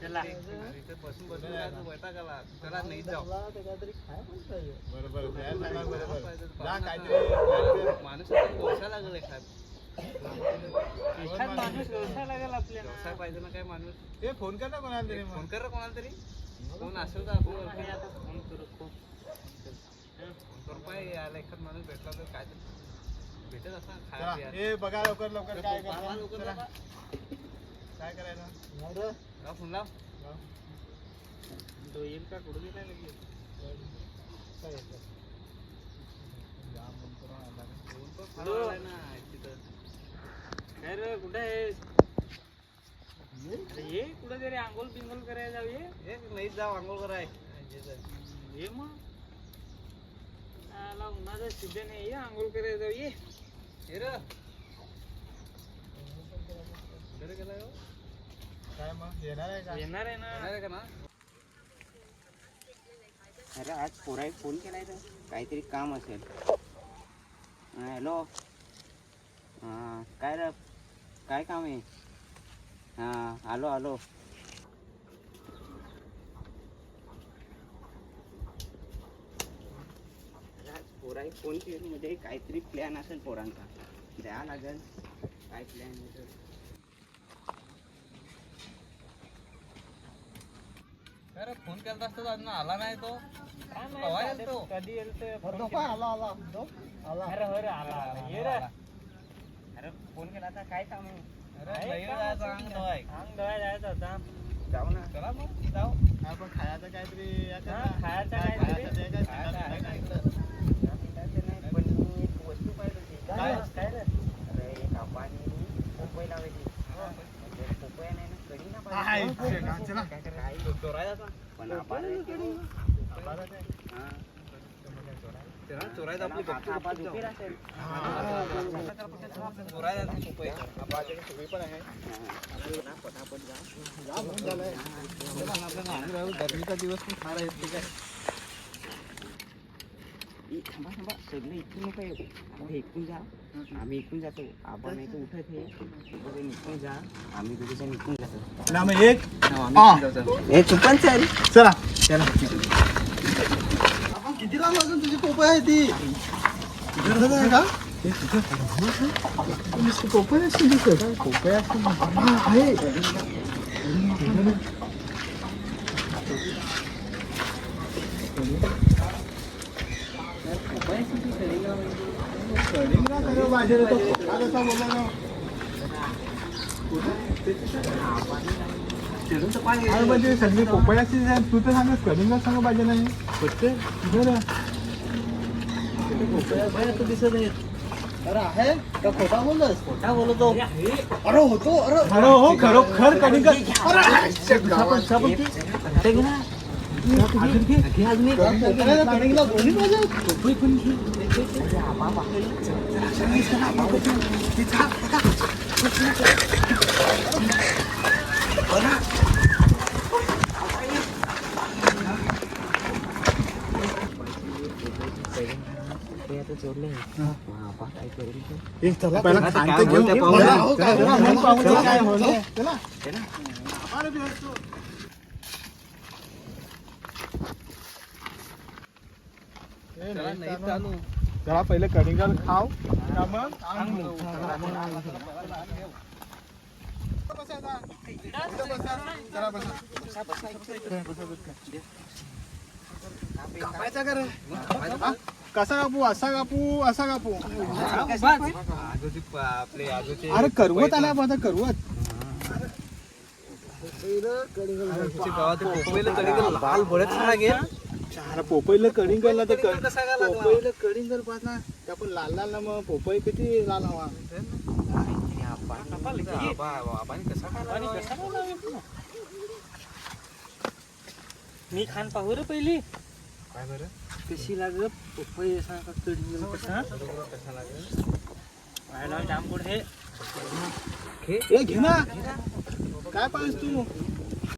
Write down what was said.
चला इथे बसून बसून काय तो वैताग आला. चला नाही जाऊ. बरोबर जा काहीतरी माणूस आता व्यवसाय लागले काय एखाद माणूस व्यवसाय लागेल आपल्याला. व्यवसाय पाहिजे ना काय माणूस. ते फोन कर ना कोणाला तरी फोन मग. कर रे कोणाला तरी. फोन असेल तर आपण काही आता फोन करू खूप. फोन करू पाय यायला एखाद माणूस भेटला तर काय ते भेटत असता चला खायला प्यायला. हे बघा लवकर लवकर काय बाबा करता. लवकर चला. बाबा. काय करायचं लाव फोन लाव. तो येईल का कुठे गेला लगेच. फोन पण फार आलाय ना तिथं. काय रे कुठे आहेस. अरे ये कुठे तरी आंघोळ बिंगोल करायला जाऊ ये. हे नाही जाऊ आंघोळ कराय. ये मग आला उन्हाचा सीजन आहे. ये आंघोळ करायला जाऊ ये. हे रे कुठे गेला हो? काय मग येणार आहे का? येणार आहे येणार ना. आहे का ना? अरे आज पोराई फोन केलाय तर काहीतरी काम असेल. हॅलो हां काय रे काय काम आहे. हां आलो आलो. आज पोराई फोन केली म्हणजे काहीतरी प्लॅन असेल पोरांचा. द्या लागेल काय प्लॅन आहे. अरे फोन केला असता अजून आला नाही तो. काय कवा माहित येईल तो? कधी येईल ते फोन आला केला. आला आला अरे हो रे आला आला. ये रे. अरे फोन केला तर काय काम आहे. अरे नाही जायचं अंग धुवाय. अंग धुवायला जायचं होता. जाऊ ना. चला मग जाऊ. आपण खायचं काहीतरी या कर हा, ना. खायचं काय काहीतरी. खायचं ते काय काय सांगा आहे ना. का इकडं? नाही पण मी एक वस्तू पाहिजे होती. काय काय रे. अरे एक आपाने पोपई लावायची. म्हणजे पोपया नाही ना कढी ना हाय, पाहिजे. चला. काय करायचं? चोरायचा पण आपण आहे की नाही? हा. चला चोरायचा आपली आता आपण झोपी राहतील. चोरायचा मुंबई. सगळी पण आहे. हा. पटापट जा. जा म्हणून झालंय. गरमीचा दिवस पण फार आहे ठीक आहे. थांबा थांबा सगळे इथून नको येऊ. आपण इकडून जा. आम्ही इकडून जातो. आपण नाही तर उठत हे दोघे निघून जा. आम्ही दोघे जण निघून जातो. ना मग एक हे चुपन चाल. चला आपण किती लांब अजून तुझी पोपई आहे ती इकडे आहे का. पोपई असते तिथे. पोपई असते म्हणजे सगळी पोपयाची तू तर सांगस कलिंगड सांग पाहिजे नाही दिसत नाही. अरे आहे का खोटा बोलतोस. खोटा बोलतो. अरे होतो. अरे हो खरोखर कलिंगड. जरा पहिले कलिंगड खाव मग कसा कापू असा कापू असा कापू. आपले आजोचे अरे करवत आला आता करवत. गावात पोपईला कलिंगड लाल भडक सारा गेल. अरे पोपईला कलिंगडला तर कसा काय लागला? पोपईला कलिंगड पास ना ते आपण लाल लाल ना मग पोपई किती लाल हवा. मी खान पाहू रे पहिली काय बरं कशी लागत पपई असा कढी कसा कसा लागेल. जाम पुढे घे ना काय पाहिजे तू.